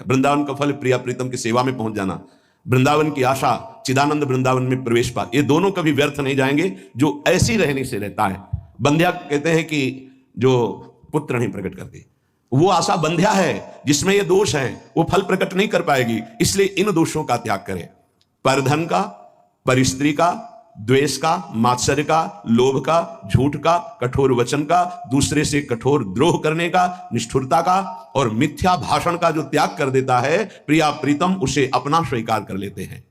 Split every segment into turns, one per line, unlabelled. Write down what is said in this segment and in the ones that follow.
वृंदावन का फल प्रिया प्रीतम की सेवा में पहुंच जाना, वृंदावन की आशा, चिदानंद वृंदावन में प्रवेश पा, ये दोनों कभी व्यर्थ नहीं जाएंगे जो ऐसी रहने से रहता है। बंध्या कहते हैं कि जो पुत्र नहीं प्रकट करती, वो आशा बंध्या है, जिसमें ये दोष है वो फल प्रकट नहीं कर पाएगी। इसलिए इन दोषों का त्याग करें, परधन का, परिस्त्री का, द्वेष का, मात्सर्य का, लोभ का, झूठ का, कठोर वचन का, दूसरे से कठोर द्रोह करने का, निष्ठुरता का और मिथ्या भाषण का जो त्याग कर देता है, प्रिया प्रीतम उसे अपना स्वीकार कर लेते हैं।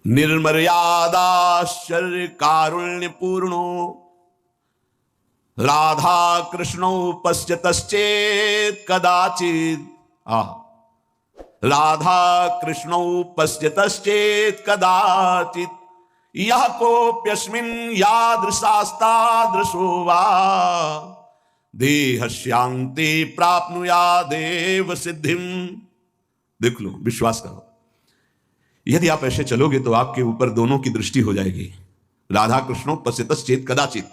निर्मर्यादाश्चर्य कारुण्य पूर्णो राधा कृष्णो पश्यतश्चेत् कदाचित्। राधा कृष्णौ पश्यतश्चेत् कदाचित् यः कोऽप्यस्मिन् यादृशास्तादृशो वा देहस्यान्ते प्राप्नुयादेव सिद्धिम। देख लो, विश्वास करो, यदि आप ऐसे चलोगे तो आपके ऊपर दोनों की दृष्टि हो जाएगी। राधा कृष्णौ पश्यतश्चेत् कदाचित्,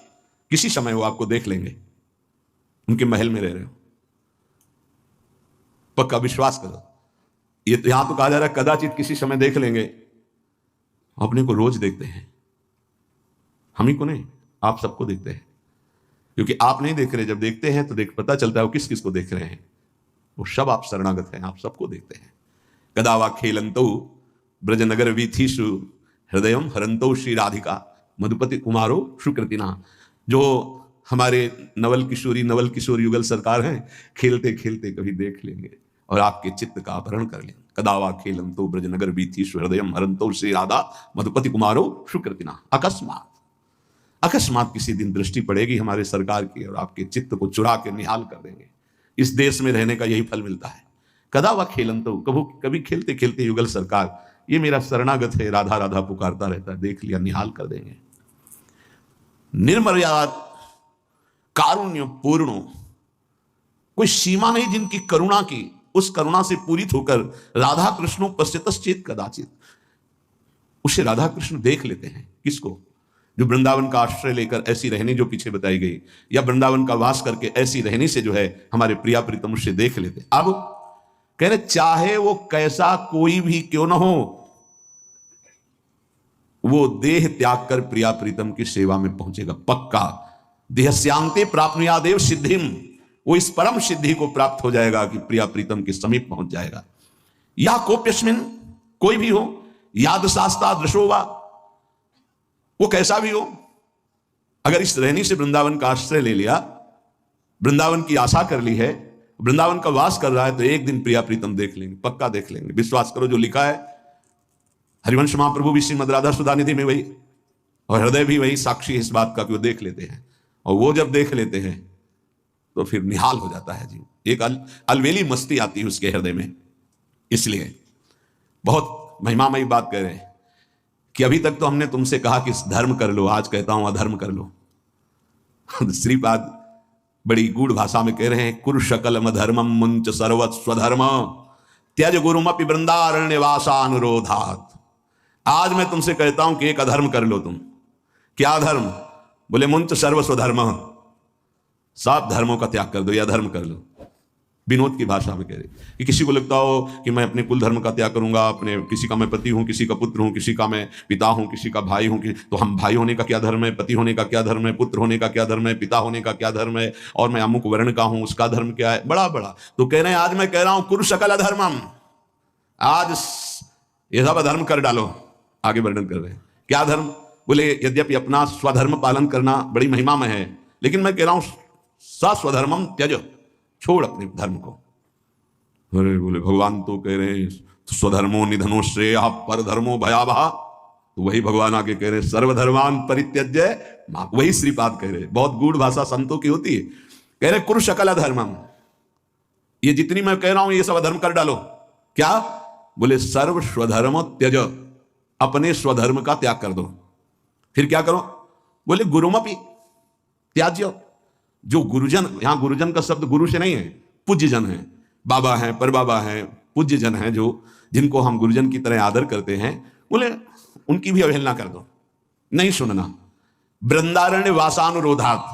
किसी समय वो आपको देख लेंगे, उनके महल में रह रहे हो, पक्का विश्वास करो। ये तो यहां तो कहा जा रहा है कदाचित किसी समय देख लेंगे। अपने को रोज देखते हैं, हम ही को नहीं, आप सबको देखते हैं, क्योंकि आप नहीं देख रहे, जब देखते हैं तो पता चलता है वो किस किस को देख रहे हैं। वो सब आप शरणागत हैं, आप सबको देखते हैं। कदा वा खेलंतो ब्रजनगर वीथीषु हृदयम हरंतो श्री राधिका मधुपति कुमारो सुकृतिना। जो हमारे नवल किशोर युगल सरकार हैं, खेलते खेलते कभी देख लेंगे और आपके चित्त का अपहरण कर लेंगे। कदावा खेलंतो ब्रजनगर वीथीषु हृदयम हरंतो श्री राधा मधुपति कुमारो सुकृतिना। अकस्मात किसी दिन दृष्टि पड़ेगी हमारे सरकार की और आपके चित्त को चुरा के निहाल कर देंगे। इस देश में रहने का यही फल मिलता है। कदावा खेलंतो, कभी खेलते खेलते युगल सरकार, ये मेरा शरणागत है, राधा राधा पुकारता रहता है, देख लिया, निहाल कर देंगे। निर्मर्याद कारुण्य पूर्ण, कोई सीमा नहीं जिनकी करुणा की, उस करुणा से पूरित होकर राधा कृष्णों पश्यतश्चेत् कदाचित्, उसे राधा कृष्ण देख लेते हैं। किसको? जो वृंदावन का आश्रय लेकर ऐसी रहनी जो पीछे बताई गई, या वृंदावन का वास करके ऐसी रहनी से जो है हमारे प्रिया प्रीतम उससे देख लेते। अब कह रहे चाहे वो कैसा कोई भी क्यों न हो, वो देह त्याग कर प्रिया प्रीतम की सेवा में पहुंचेगा पक्का। देहस्यांते प्राप्नुयादेव सिद्धिम, वो इस परम सिद्धि को प्राप्त हो जाएगा कि प्रिया प्रीतम के समीप पहुंच जाएगा। या कोप्यस्मिन, कोई भी हो, याद शास्ता दृशोवा, वो कैसा भी हो, अगर इस रहनी से वृंदावन का आश्रय ले लिया, वृंदावन की आशा कर ली है, वृंदावन का वास कर रहा है, तो एक दिन प्रिया प्रीतम देख लेंगे, पक्का देख लेंगे। विश्वास करो, जो लिखा है हरिवंश महाप्रभु भी श्रीमद् राधा सुधा निधि में वही, और हृदय भी वही साक्षी है इस बात का कि वो देख लेते हैं। और वो जब देख लेते हैं तो फिर निहाल हो जाता है जी, एक अलवेली मस्ती आती है उसके हृदय में। इसलिए बहुत महिमामयी बात कह रहे हैं कि अभी तक तो हमने तुमसे कहा कि धर्म कर लो, आज कहता हूं अधर्म कर लो। श्रीपाद बड़ी गूढ़ भाषा में कह रहे हैं, कुरु शकलम धर्मम मुंच सर्वत स्वधर्म त्यज गुरुमपि वृंदारण्य वासानुरोधात। आज मैं तुमसे कहता हूं कि एक अधर्म कर लो तुम। क्या धर्म? बोले मुंच सर्व स्वधर्म, सब धर्मों का त्याग कर दो या धर्म कर लो। विनोद की भाषा में कह रहे कि किसी को लगता हो कि मैं अपने कुल धर्म का त्याग करूंगा, अपने किसी का मैं पति हूं, किसी का पुत्र हूं, किसी का मैं पिता हूं, किसी का भाई हूं, तो हम भाई होने का क्या धर्म है, पति होने का क्या धर्म है, पुत्र होने का क्या धर्म है, पिता होने का क्या धर्म है, और मैं अमुक वर्ण का हूं, उसका धर्म क्या है, बड़ा बड़ा। तो कह रहे हैं आज मैं कह रहा हूं कुरु सकल अधर्मम, आज ये सब अधर्म कर डालो। आगे वर्णन कर रहे हैं क्या धर्म? बोले यद्यपि अपना स्वधर्म पालन करना बड़ी महिमा में है, लेकिन मैं कह रहा हूं स्वधर्मम त्यज, छोड़ अपने धर्म को। अरे बोले भगवान तो कह रहे हैं स्वधर्मो निधनो श्रेय पर धर्मो भयावह, तो वही भगवान आगे कह रहे हैं सर्वधर्मान परित्यज्य, वही श्रीपाद कह रहे। बहुत गूढ़ भाषा संतों की होती है। कह रहे कुरु सकल धर्मम, ये जितनी मैं कह रहा हूं ये सब अधर्म कर डालो। क्या? बोले सर्व स्वधर्म त्यज, अपने स्वधर्म का त्याग कर दो। फिर क्या करो? बोले गुरुमपि त्याज्य, जो गुरुजन, यहां गुरुजन का शब्द गुरु से नहीं है, पूज्य जन है, बाबा हैं, परबाबा हैं, पूज्य जन हैं, जो जिनको हम गुरुजन की तरह आदर करते हैं, बोले उनकी भी अवहेलना कर दो, नहीं सुनना। वृंदारण्य वासानुरोधात,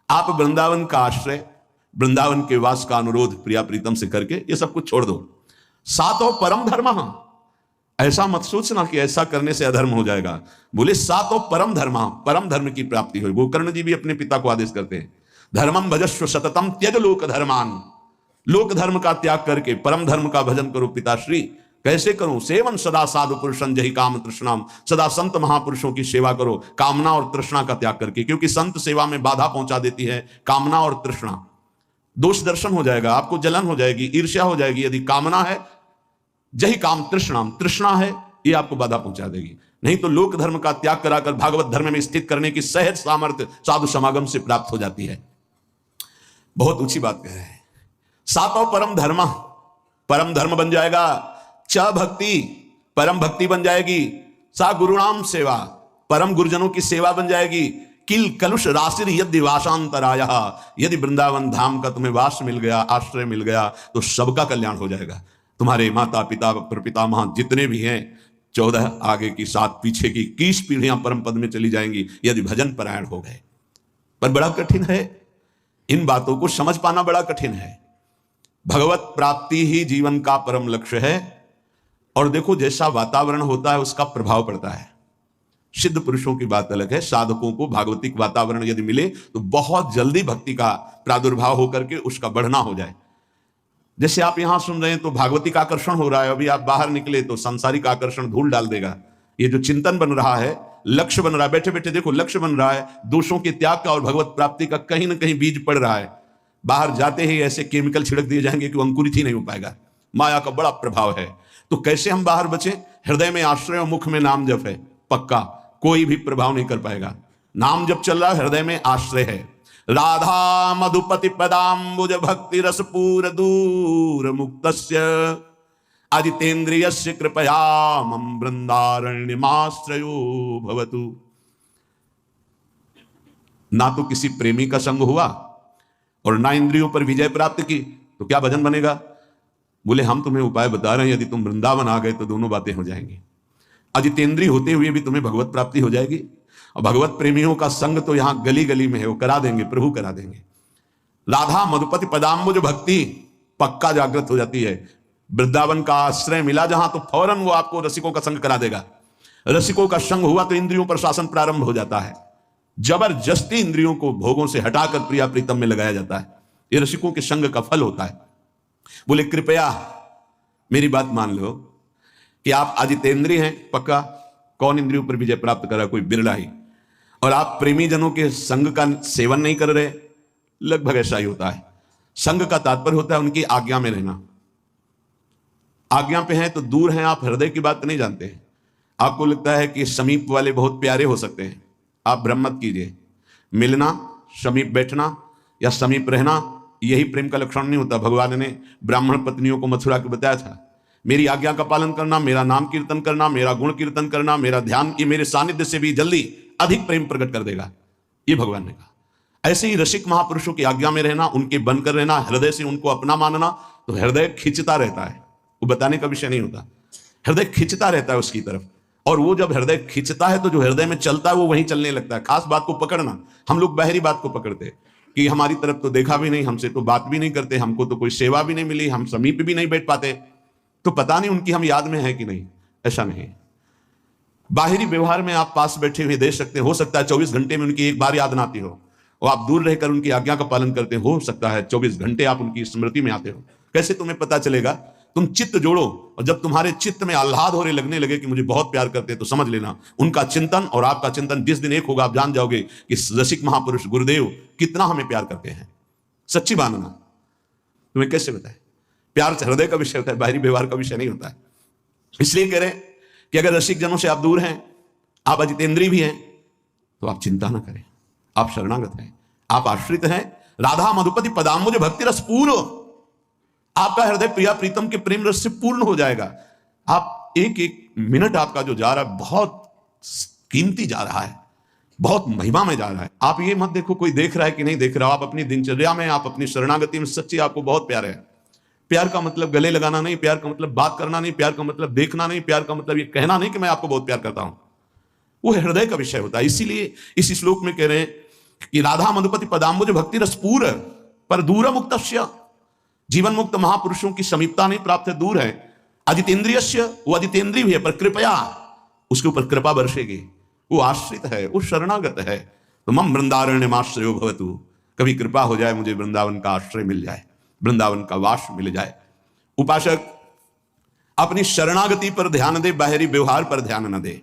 आप वृंदावन का आश्रय वृंदावन के वास का अनुरोध प्रिया प्रीतम से करके ये सब कुछ छोड़ दो। सातों परम धर्म, ऐसा मत सोचना कि ऐसा करने से अधर्म हो जाएगा। बोले सातों परम धर्म की प्राप्ति हो। गोकर्ण जी भी अपने पिता को आदेश करते हैं, धर्मम भजस्व सततम त्यज लोक धर्मान, लोक धर्म का त्याग करके परम धर्म का भजन करो पिताश्री। कैसे करूं? सेवन सदा साधु पुरुषं जहि काम तृष्णाम, सदा संत महापुरुषों की सेवा करो कामना और तृष्णा का त्याग करके, क्योंकि संत सेवा में बाधा पहुंचा देती है कामना और तृष्णा। दोष दर्शन हो जाएगा, आपको जलन हो जाएगी, ईर्ष्या हो जाएगी। यदि कामना है, जही काम तृष्णाम, तृष्णा है, ये आपको बाधा पहुंचा देगी। नहीं तो लोक धर्म का त्याग कराकर भागवत धर्म में स्थित करने की सहज सामर्थ्य साधु समागम से प्राप्त हो जाती है। बहुत ऊंची बात कह रहे हैं। सातों परम धर्म बन जाएगा। च भक्ति, परम भक्ति बन जाएगी। सा गुरुणाम सेवा, परम गुरुजनों की सेवा बन जाएगी। किल कलुष राशिर यदि वासांतराय, यदि वृंदावन धाम का तुम्हें वास मिल गया, आश्रय मिल गया, तो सबका कल्याण हो जाएगा। तुम्हारे माता पिता प्रपितामह जितने भी हैं, 14 आगे की 7 पीछे की 21 पीढ़ियां परम पद में चली जाएंगी यदि भजन परायण हो गए। पर बड़ा कठिन है, इन बातों को समझ पाना बड़ा कठिन है। भगवत प्राप्ति ही जीवन का परम लक्ष्य है। और देखो, जैसा वातावरण होता है उसका प्रभाव पड़ता है। सिद्ध पुरुषों की बात अलग है। साधकों को भागवतिक वातावरण यदि मिले तो बहुत जल्दी भक्ति का प्रादुर्भाव होकर के उसका बढ़ना हो जाए। जैसे आप यहां सुन रहे हैं तो भागवतिक आकर्षण हो रहा है, अभी आप बाहर निकले तो सांसारिक आकर्षण धूल डाल देगा। ये जो चिंतन बन रहा है, लक्ष्य बन रहा है, बैठे बैठे देखो लक्ष्य बन रहा है, दोषों के त्याग का और भगवत प्राप्ति का कहीं ना कहीं बीज पड़ रहा है। बाहर जाते ही ऐसे केमिकल छिड़क दिए जाएंगे कि वो अंकुरित ही नहीं हो पाएगा। माया का बड़ा प्रभाव है। तो कैसे हम बाहर बचे? हृदय में आश्रय और मुख में नाम जप है, पक्का कोई भी प्रभाव नहीं कर पाएगा। नाम जप चल रहा है, हृदय में आश्रय है। राधा मधुपति पदाम्बुज भक्ति रसपूर दूर मुक्तस्य अजितेन्द्रियस्य कृपया मम वृंदारण्यमाश्रयो भवतु। ना तो किसी प्रेमी का संग हुआ और ना इंद्रियों पर विजय प्राप्त की, तो क्या भजन बनेगा? बोले हम तुम्हें उपाय बता रहे हैं, यदि तुम वृंदावन आ गए तो दोनों बातें हो जाएंगी। अजितेंद्रिय होते हुए भी तुम्हें भगवत प्राप्ति हो जाएगी। और भगवत प्रेमियों का संग तो यहां गली गली में है, वो करा देंगे, प्रभु करा देंगे। राधा मधुपति पदाम्बुज भक्ति पक्का जागृत हो जाती है। वृंदावन का आश्रय मिला जहां, तो फौरन वो आपको रसिकों का संग करा देगा। रसिकों का संग हुआ तो इंद्रियों पर शासन प्रारंभ हो जाता है। जबरदस्ती इंद्रियों को भोगों से हटाकर प्रिया प्रीतम में लगाया जाता है। ये रसिकों के संग का फल होता है। बोले कृपया मेरी बात मान लो कि आप अजितेंद्रिय हैं, पक्का। कौन इंद्रियों पर विजय प्राप्त करा? कोई बिरला ही। और आप प्रेमी जनों के संग का सेवन नहीं कर रहे, लगभग ऐसा ही होता है। संग का तात्पर्य होता है उनकी आज्ञा में रहना। आज्ञा पे हैं तो दूर हैं, आप हृदय की बात नहीं जानते हैं। आपको लगता है कि समीप वाले बहुत प्यारे हो सकते हैं, आप भ्रम मत कीजिए। मिलना, समीप बैठना या समीप रहना, यही प्रेम का लक्षण नहीं होता। भगवान ने ब्राह्मण पत्नियों को मथुरा के बताया था, मेरी आज्ञा का पालन करना, मेरा नाम कीर्तन करना, मेरा गुण कीर्तन करना, मेरा ध्यान, ये मेरे सानिध्य से भी जल्दी अधिक प्रेम प्रकट कर देगा, ये भगवान ने कहा। ऐसे ही रसिक महापुरुषों की आज्ञा में रहना, उनके बनकर रहना, हृदय से उनको अपना मानना, तो हृदय खिंचता रहता है। वो बताने का विषय नहीं होता, हृदय खिंचता रहता है उसकी तरफ। और वो जब हृदय खिंचता है तो जो हृदय में चलता है वो वहीं चलने लगता है। खास बात को पकड़ना, हम लोग बाहरी बात को पकड़ते हैं कि हमारी तरफ तो देखा भी नहीं, हमसे तो बात भी नहीं करते, हमको तो कोई सेवा भी नहीं मिली, हम समीप भी नहीं बैठ पाते, तो पता नहीं उनकी हम याद में है कि नहीं। ऐसा नहीं। बाहरी व्यवहार में आप पास बैठे हुए देख सकते हैं, हो सकता है 24 घंटे में उनकी एक बार याद ना आती हो, और आप दूर रहकर उनकी आज्ञा का पालन करते हो सकता है 24 घंटे आप उनकी स्मृति में आते हो। कैसे तुम्हें पता चलेगा? तुम चित्त जोड़ो, और जब तुम्हारे चित्त में आह्लाद होने लगने लगे कि मुझे बहुत प्यार करते हैं, तो समझ लेना उनका चिंतन और आपका चिंतन जिस दिन एक होगा, आप जान जाओगे कि रसिक महापुरुष गुरुदेव कितना हमें प्यार करते हैं। सच्ची मानना। तुम्हें कैसे बताए? प्यार हृदय का विषय होता है, बाहरी व्यवहार का विषय नहीं होता है। इसलिए कह रहे हैं कि अगर रसिक जनों से आप दूर हैं, आप अजितेंद्रिय भी हैं, तो आप चिंता ना करें, आप शरणागत हैं, आप आश्रित हैं। राधा मधुपति पदाम्बुज भक्ति रस पूर्ण, आपका हृदय प्रिया प्रीतम के प्रेम रस से पूर्ण हो जाएगा। आप एक एक मिनट आपका जो जा रहा है बहुत कीमती जा रहा है, बहुत महिमा में जा रहा है। आप ये मत देखो कोई देख रहा है कि नहीं देख रहा, आप अपनी दिनचर्या में, आप अपनी शरणागति में सच्ची आपको बहुत प्यार है। प्यार का मतलब गले लगाना नहीं, प्यार का मतलब बात करना नहीं, प्यार का मतलब देखना नहीं, प्यार का मतलब ये कहना नहीं कि मैं आपको बहुत प्यार करता हूं। वो हृदय का विषय होता है। इसीलिए इस श्लोक में कह रहे हैं कि राधा मधुपति पदाम्बुज भक्ति रस पूर्ण, पर दूर मुक्तस्य, जीवन मुक्त महापुरुषों की समीपता नहीं प्राप्त है, दूर है। अजितेंद्रियस्य, वो अजितेंद्रिय भी है पर कृपया उसके ऊपर कृपा बरसेगी, वो आश्रित है, वो शरणागत है। तो मम वृंदारण्यमाश्रयो भवतु, कभी कृपा हो जाए मुझे वृंदावन का आश्रय मिल जाए, वृंदावन का वास मिल जाए। उपासक अपनी शरणागति पर ध्यान दे, बाहरी व्यवहार पर ध्यान न दे।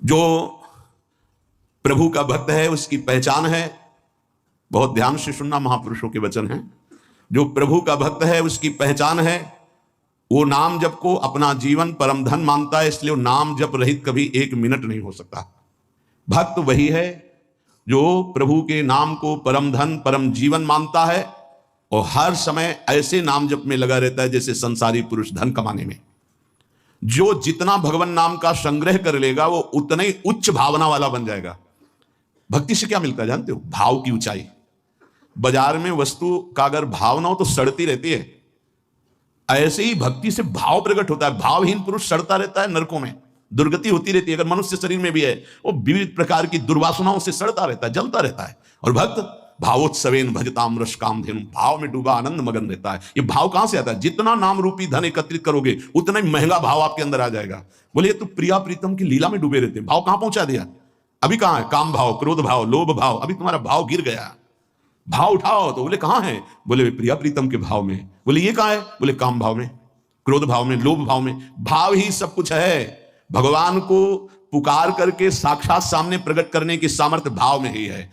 जो प्रभु का भक्त है उसकी पहचान है, बहुत ध्यान से सुनना, महापुरुषों के वचन हैं। जो प्रभु का भक्त है उसकी पहचान है, वो नाम जप को अपना जीवन परम धन मानता है, इसलिए वो नाम जप रहित कभी एक मिनट नहीं हो सकता। भक्त वही है जो प्रभु के नाम को परम धन परम जीवन मानता है और हर समय ऐसे नाम जप में लगा रहता है जैसे संसारी पुरुष धन कमाने में। जो जितना भगवान नाम का संग्रह कर लेगा वो उतना ही उच्च भावना वाला बन जाएगा। भक्ति से क्या मिलता है जानते हो? भाव की ऊंचाई। बाजार में वस्तु का अगर भाव ना हो तो सड़ती रहती है, ऐसे ही भक्ति से भाव प्रकट होता है। भावहीन पुरुष सड़ता रहता है, नरकों में दुर्गति होती रहती है। अगर मनुष्य शरीर में भी है वो विविध प्रकार की दुर्वासनाओं से सड़ता रहता है, जलता रहता है। और भक्त भावोत्सवेन भजताम रस कामधेनु, भाव में डूबा आनंद मगन रहता है। ये भाव कहां से आता है? जितना नाम रूपी धन एकत्रित करोगे उतना ही महंगा भाव आपके अंदर आ जाएगा। बोले ये तो प्रिया प्रीतम की लीला में डूबे रहते हैं, भाव कहां पहुंचा दिया? अभी कहां है? काम भाव, क्रोध भाव, लोभ भाव, अभी तुम्हारा भाव गिर गया। भाव उठाओ तो बोले कहां है? बोले प्रिया प्रीतम के भाव में। बोले ये कहां है? बोले काम भाव में, क्रोध भाव में, लोभ भाव में। भाव ही सब कुछ है। भगवान को पुकार करके साक्षात सामने प्रकट करने की सामर्थ्य भाव में ही है।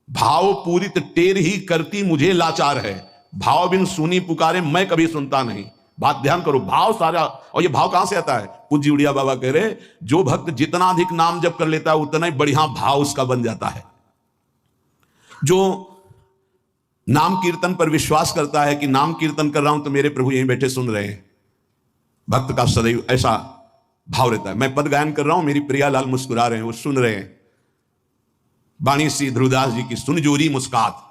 भाव पूरित टेर ही करती मुझे लाचार है, भाव बिन सुनी पुकारे मैं कभी सुनता नहीं। बात ध्यान करो, भाव सारा। और ये भाव कहां से आता है? पूज्य उड़िया बाबा कह रहे जो भक्त जितना अधिक नाम जप कर लेता है उतना ही बढ़िया भाव उसका बन जाता है। जो नाम कीर्तन पर विश्वास करता है कि नाम कीर्तन कर रहा हूं तो मेरे प्रभु यहीं बैठे सुन रहे हैं, भक्त का सदैव ऐसा भाव रहता है। मैं पद गायन कर रहा हूं, मेरी प्रियालाल मुस्कुरा रहे हैं, वो सुन रहे हैं। बाणी श्री ध्रुवदास जी की सुन जोरी मुस्कात।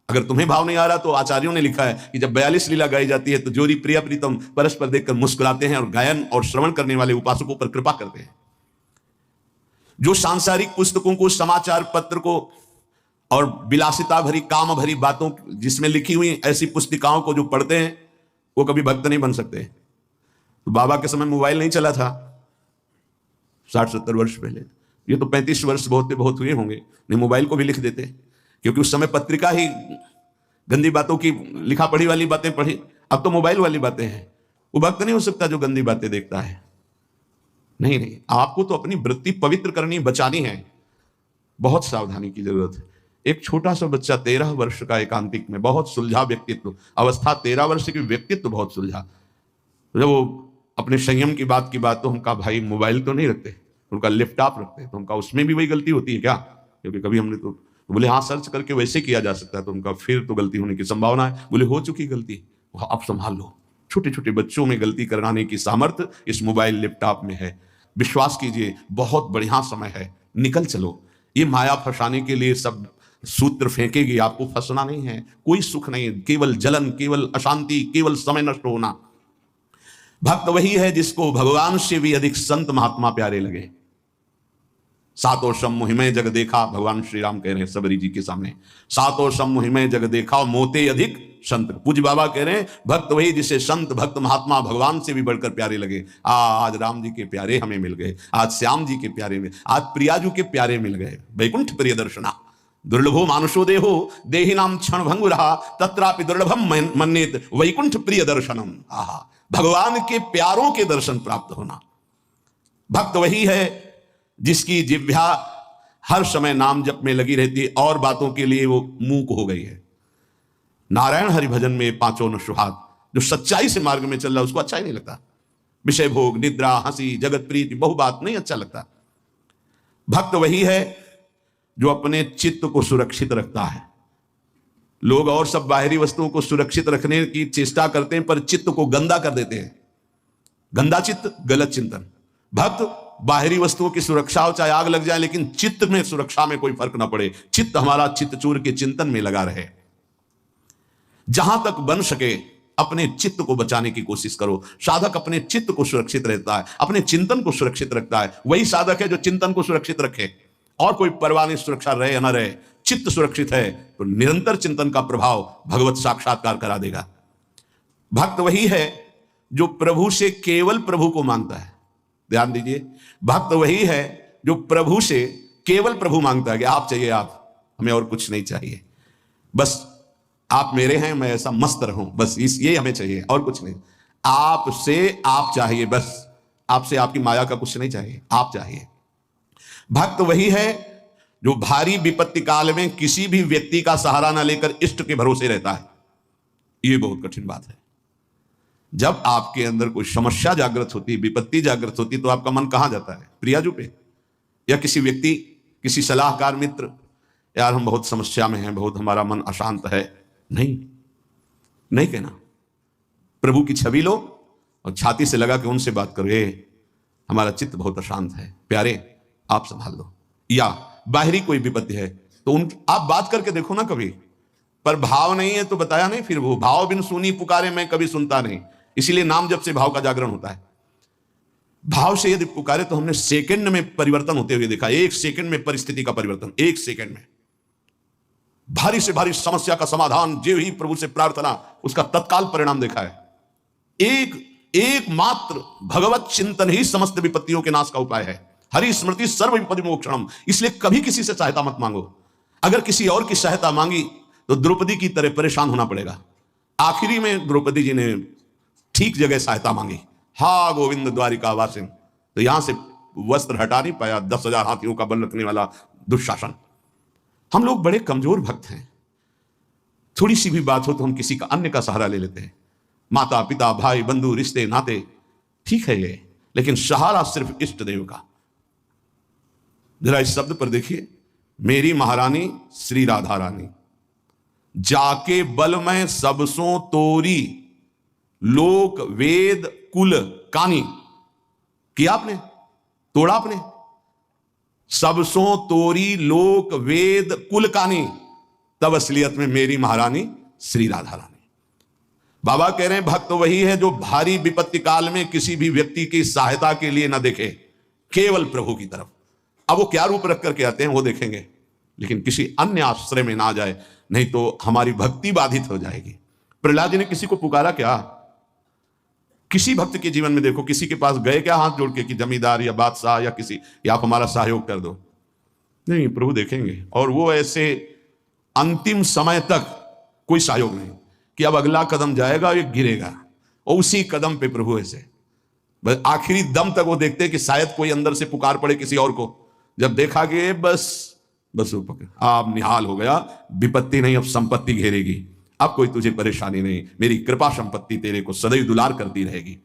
अगर तुम्हें भाव नहीं आ रहा तो आचार्यों ने लिखा है कि जब 42 लीला गाई जाती है तो जोरी प्रिया प्रीतम परस्पर देखकर मुस्कुराते हैं और गायन और श्रवण करने वाले उपासकों पर कृपा करते हैं। जो सांसारिक पुस्तकों को, समाचार पत्र को और विलासिता भरी काम भरी बातों जिसमें लिखी हुई ऐसी पुस्तिकाओं को जो पढ़ते हैं वो कभी भक्त नहीं बन सकते। तो बाबा के समय मोबाइल नहीं चला था 60-70 वर्ष पहले, ये तो 35 वर्ष बहुत हुए होंगे, नहीं मोबाइल को भी लिख देते, क्योंकि उस समय पत्रिका ही गंदी बातों की लिखा पढ़ी वाली बातें पढ़ी। अब तो मोबाइल वाली बातें हैं। वो भक्त नहीं हो सकता जो गंदी बातें देखता है। नहीं, आपको तो अपनी वृत्ति पवित्र करनी, बचानी है। बहुत सावधानी की जरूरत है। एक छोटा सा बच्चा 13 वर्ष का एकांतिक में, बहुत सुलझा व्यक्तित्व, अवस्था 13 वर्ष की, व्यक्तित्व बहुत सुलझा। जब वो अपने संयम की बात तो हम कहा भाई मोबाइल तो नहीं रखते, उनका लैपटॉप रखते। तो उनका उसमें भी वही गलती होती है क्या? क्योंकि कभी हमने तो बोले हाँ सर्च करके वैसे किया जा सकता है। तो उनका फिर तो गलती होने की संभावना है। बोले हो चुकी गलती, आप संभाल लो। छोटे छोटे बच्चों में गलती कराने की सामर्थ्य इस मोबाइल लैपटॉप में है। विश्वास कीजिए बहुत बढ़िया समय है, निकल चलो। ये माया फंसाने के लिए सब सूत्र फेंकेगी, आपको फंसना नहीं है। कोई सुख नहीं, केवल जलन, केवल अशांति, केवल समय नष्ट होना। भक्त वही है जिसको भगवान से भी अधिक संत महात्मा प्यारे लगे। सातों सम मुहिमे जग देखा, भगवान श्री राम कह रहे हैं सबरी जी के सामने, सातों सम मुहिमे जग देखा मोते अधिक संत। पूज्य बाबा कह रहे हैं भक्त वही जिसे संत भक्त महात्मा भगवान से भी बढ़कर प्यारे लगे। आज राम जी के प्यारे हमें मिल गए, आज श्याम जी के प्यारे में, आज प्रियाजू के प्यारे मिल गए। वैकुंठ प्रिय दर्शना दुर्लभो मानुषो देहो देहि नाम क्षण भंगु रहा तत्रापि दुर्लभम मन्येत वैकुंठ प्रिय दर्शनम। आहा, भगवान के प्यारों के दर्शन प्राप्त होना। भक्त वही है जिसकी जिह्वा हर समय नाम जप में लगी रहती है और बातों के लिए वो मूक हो गई है। नारायण हरि भजन में पांचों न सुहाग, जो सच्चाई से मार्ग में चल रहा है उसको अच्छा ही नहीं लगता। विषय भोग, निद्रा, हंसी, जगत प्रीति, बहु बात नहीं अच्छा लगता। भक्त वही है जो अपने चित्त को सुरक्षित रखता है। लोग और सब बाहरी वस्तुओं को सुरक्षित रखने की चेष्टा करते हैं पर चित्त को गंदा कर देते हैं। गंदा चित्त, गलत चिंतन। भक्त बाहरी वस्तुओं की सुरक्षा हो, चाहे आग लग जाए, लेकिन चित्त में सुरक्षा में कोई फर्क ना पड़े। चित्त हमारा चित्तचूर के चिंतन में लगा रहे। जहां तक बन सके अपने चित्त को बचाने की कोशिश करो। साधक अपने चित्त को सुरक्षित रहता है, अपने चिंतन को सुरक्षित रखता है। वही साधक है जो चिंतन को सुरक्षित रखे। और कोई परवाह नहीं सुरक्षा रहे या ना रहे, चित्त सुरक्षित है तो निरंतर चिंतन का प्रभाव भगवत साक्षात्कार करा देगा। भक्त वही है जो प्रभु से केवल प्रभु को मांगता है। ध्यान दीजिए, भक्त वही है जो प्रभु से केवल प्रभु मांगता है कि आप चाहिए आप, हमें और कुछ नहीं चाहिए, बस आप मेरे हैं, मैं ऐसा मस्त रहूं, बस ये हमें चाहिए और कुछ नहीं। आपसे आप चाहिए, बस आपसे आपकी माया का कुछ नहीं चाहिए, आप चाहिए। भक्त वही है जो भारी विपत्ति काल में किसी भी व्यक्ति का सहारा ना लेकर इष्ट के भरोसे रहता है। ये बहुत कठिन बात है। जब आपके अंदर कोई समस्या जागृत होती, विपत्ति जागृत होती, तो आपका मन कहां जाता है? प्रियाजू पे या किसी व्यक्ति, किसी सलाहकार मित्र, यार हम बहुत समस्या में हैं, बहुत हमारा मन अशांत है। नहीं कहना। प्रभु की छवि लो और छाती से लगा के उनसे बात करो, हमारा चित्त बहुत अशांत है, प्यारे आप संभाल लो। या बाहरी कोई विपत्ति है तो आप बात करके देखो ना कभी, पर भाव नहीं है तो बताया नहीं, फिर वो भाव बिन सुनी पुकारे मैं कभी सुनता नहीं। इसीलिए नाम जब से भाव का जागरण होता है। भाव से यदि पुकारे तो हमने सेकंड में परिवर्तन होते हुए देखा। 1 सेकंड में परिस्थिति का परिवर्तन, 1 सेकंड में। भारी से भारी समस्या का समाधान जो ही प्रभु से प्रार्थना, उसका तत्काल परिणाम देखा है। एक मात्र भगवत चिंतन ही समस्त विपत्तियों के नाश का उपाय है। हरि स्मृति सर्व विपत्ति मोक्षणम। इसलिए कभी किसी से सहायता मत मांगो। अगर किसी और की सहायता मांगी तो द्रौपदी की तरह परेशान होना पड़ेगा। आखिरी में द्रौपदी जी ने ठीक जगह सहायता मांगी, हा गोविंद द्वारिका वासिन, तो यहां से वस्त्र हटा नहीं पाया 10,000 हाथियों का बल रखने वाला दुशासन। हम लोग बड़े कमजोर भक्त हैं। थोड़ी सी भी बात हो तो हम किसी का, अन्य का सहारा ले लेते हैं। माता पिता भाई बंधु रिश्ते नाते ठीक है ये, लेकिन सहारा सिर्फ इष्ट देव का। जरा इस शब्द पर देखिए, मेरी महारानी श्री राधा रानी, जाके बल में सबसों तोरी, लोक वेद कुल कानी। किया आपने, तोड़ा आपने। सबसों तोरी लोक वेद कुल कानी, तब असलियत में मेरी महारानी श्री राधा रानी। बाबा कह रहे हैं भक्त वही है जो भारी विपत्ति काल में किसी भी व्यक्ति की सहायता के लिए न देखे, केवल प्रभु की तरफ। अब वो क्या रूप रख करके आते हैं वो देखेंगे, लेकिन किसी अन्य आश्रय में ना जाए, नहीं तो हमारी भक्ति बाधित हो जाएगी। प्रहलाद जी ने किसी को पुकारा क्या? किसी भक्त के जीवन में देखो, किसी के पास गए क्या हाथ जोड़ के कि जमींदार या बादशाह या किसी, या आप हमारा सहयोग कर दो? नहीं, प्रभु देखेंगे। और वो ऐसे अंतिम समय तक कोई सहयोग नहीं कि अब अगला कदम जाएगा ये गिरेगा, और उसी कदम पे प्रभु ऐसे बस आखिरी दम तक वो देखते हैं कि शायद कोई अंदर से पुकार पड़े किसी और को। जब देखा कि बस वो पकड़, आप निहाल हो गया, विपत्ति नहीं अब संपत्ति घेरेगी, अब कोई तुझे परेशानी नहीं, मेरी कृपा संपत्ति तेरे को सदैव दुलार करती रहेगी।